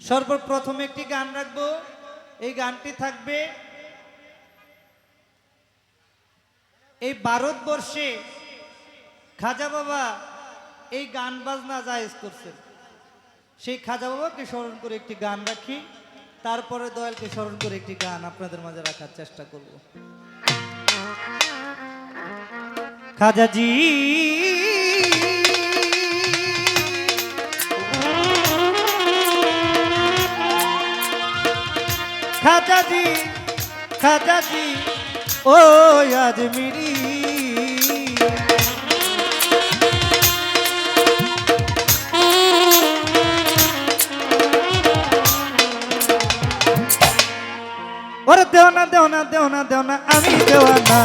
সর্বপ্রথম একটি গান রাখবো। এই গানটি থাকবে এই ভারতবর্ষে খাজা বাবা এই গান বাজনা জায়েজ করছেন, সেই খাজা বাবাকে স্মরণ করে একটি গান রাখি, তারপরে দয়ালকে স্মরণ করে একটি গান আপনাদের মাঝে রাখার চেষ্টা করব। খাজাজি খাজাজি খাজাজি ও আজমিরি ওরে দেওনা দেওনা দেওনা দেওনা আমি দেওয়ানা,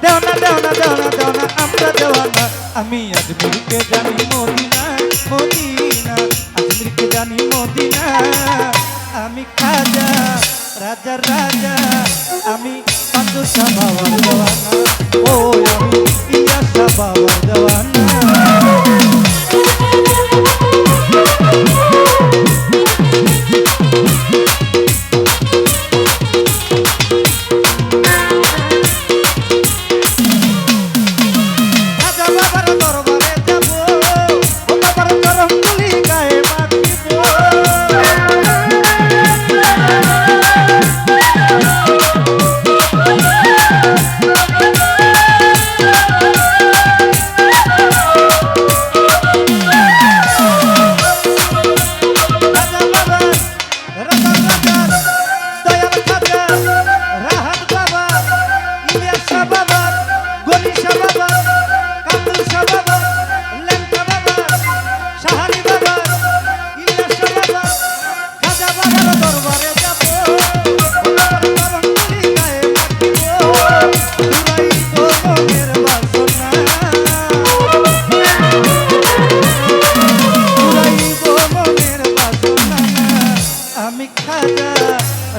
দেওনা দেওনা দেওনা দেওনা আমরা দেওয়ানা। আমি আজমিরকে জানি মদিনা মদিনা, আজমিরকে জানি মদিনা। আমি খাজা রাজা রাজা, আমি পাঁচশা বাবার দেওয়ানা, ও আমি ইয়াসা বাবার দেওয়ানা।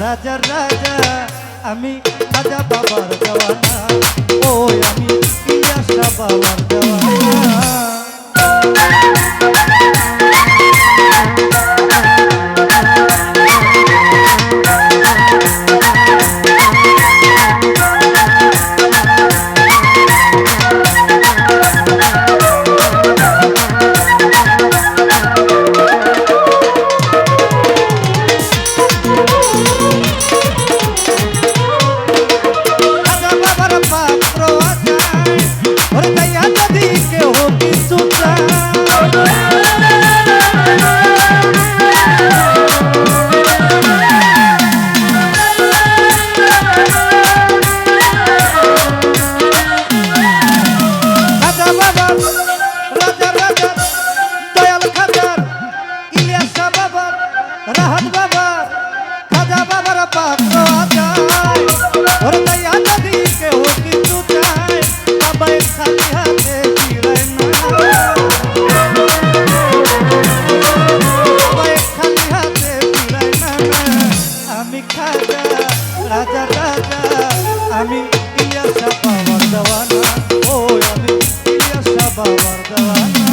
রাজা রাজা আমি খাজা বাবার দেওয়ানা, ও আমি ইয়াসা বাবার দেওয়ানা। রাজা রাজা আমি ইয়াসা বাবার দেওয়ানা, ও আমি ইয়াসা বাবার দেওয়ানা।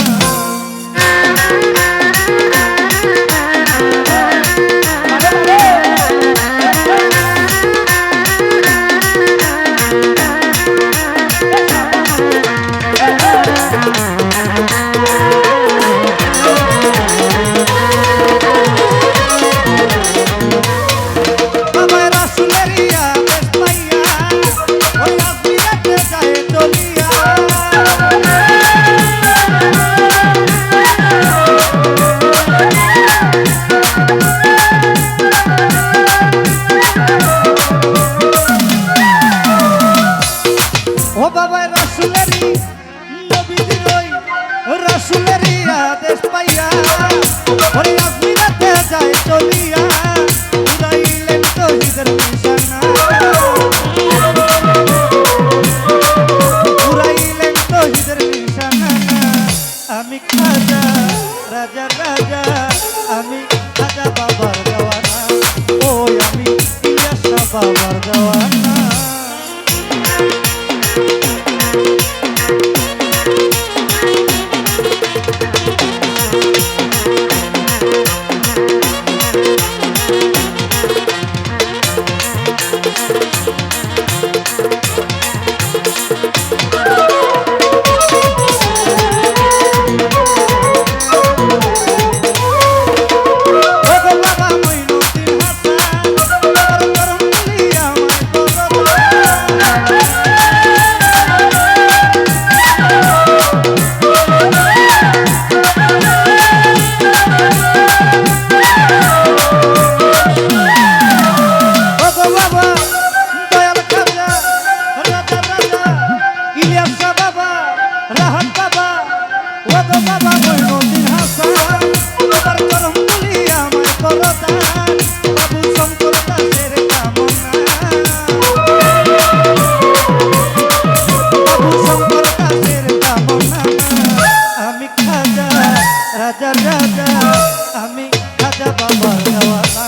দেওয়ানা,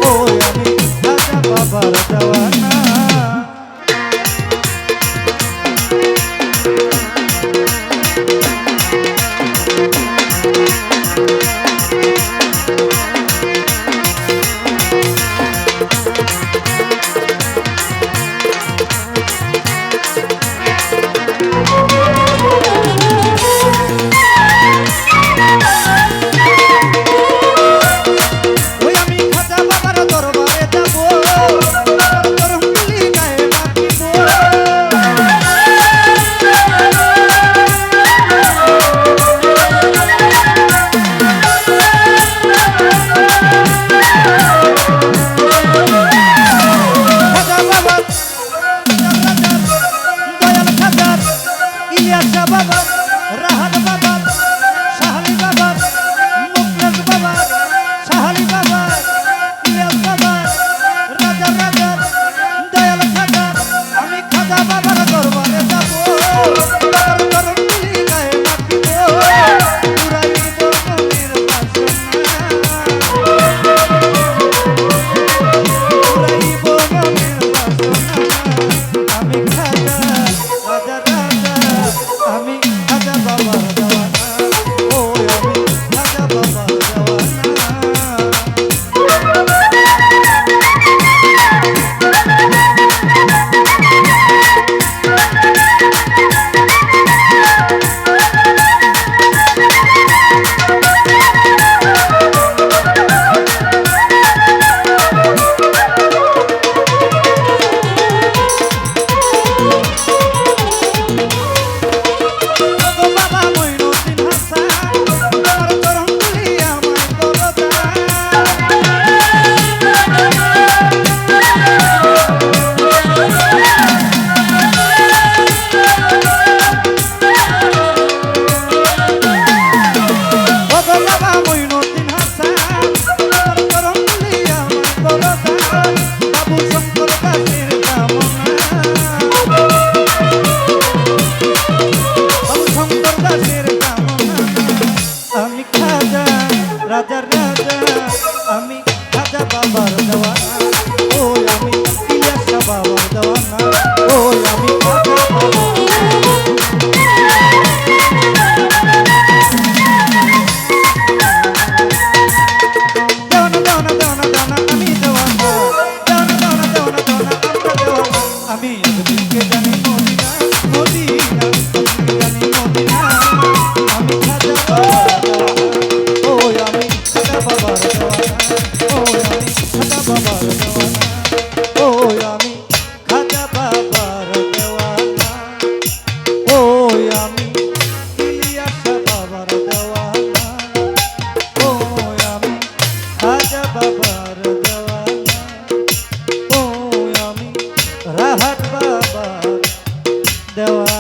ও আমি খাজা বাবার দেওয়ানা। বাবা রাহাত বাবা শাহালি বাবা মুকলেশ বাবা শাহালি বাবা ইলিয়াস বাবা রাজা রাজা দয়াল খাজা আমি খাজা বাবার দরবারে যাব বাবার চরণ ধুলি গায়ে মাখিব পুরাইব মনের বাসনা পুরাইব মনের বাসনা আমি খাজা রাজা রাজা আমি খাজা বাবার দেওয়ানা ও আমি খাজা বাবার দেওয়ানা রাজা রাজা আমি খাজা বাবার দেওয়ানা ও আমি ইলিয়াস বাবার দেওয়ানা ও আমি খাজা বাবার দেওয়ানা দেওয়ানা দেওয়ানা আমি দেওয়ানা দেওয়ানা দেওয়ানা দেওয়ানা আমরা দেওয়ানা আমি এতদিনকে জানি মদিনা মদিনা জানি মদিনা আমি খাজা বাবার দেওয়ানা ও আমি খাজা বাবার দেওয়ানা ও আমি খাজা বাবার দেওয়ানা ও আমি খাজা বাবার দেওয়ানা ও আমি ইলিয়াস বাবার দেওয়ানা ও আমি খাজা বাবার দেওয়ানা ও আমি রাহাত বাবার দেওয়ানা।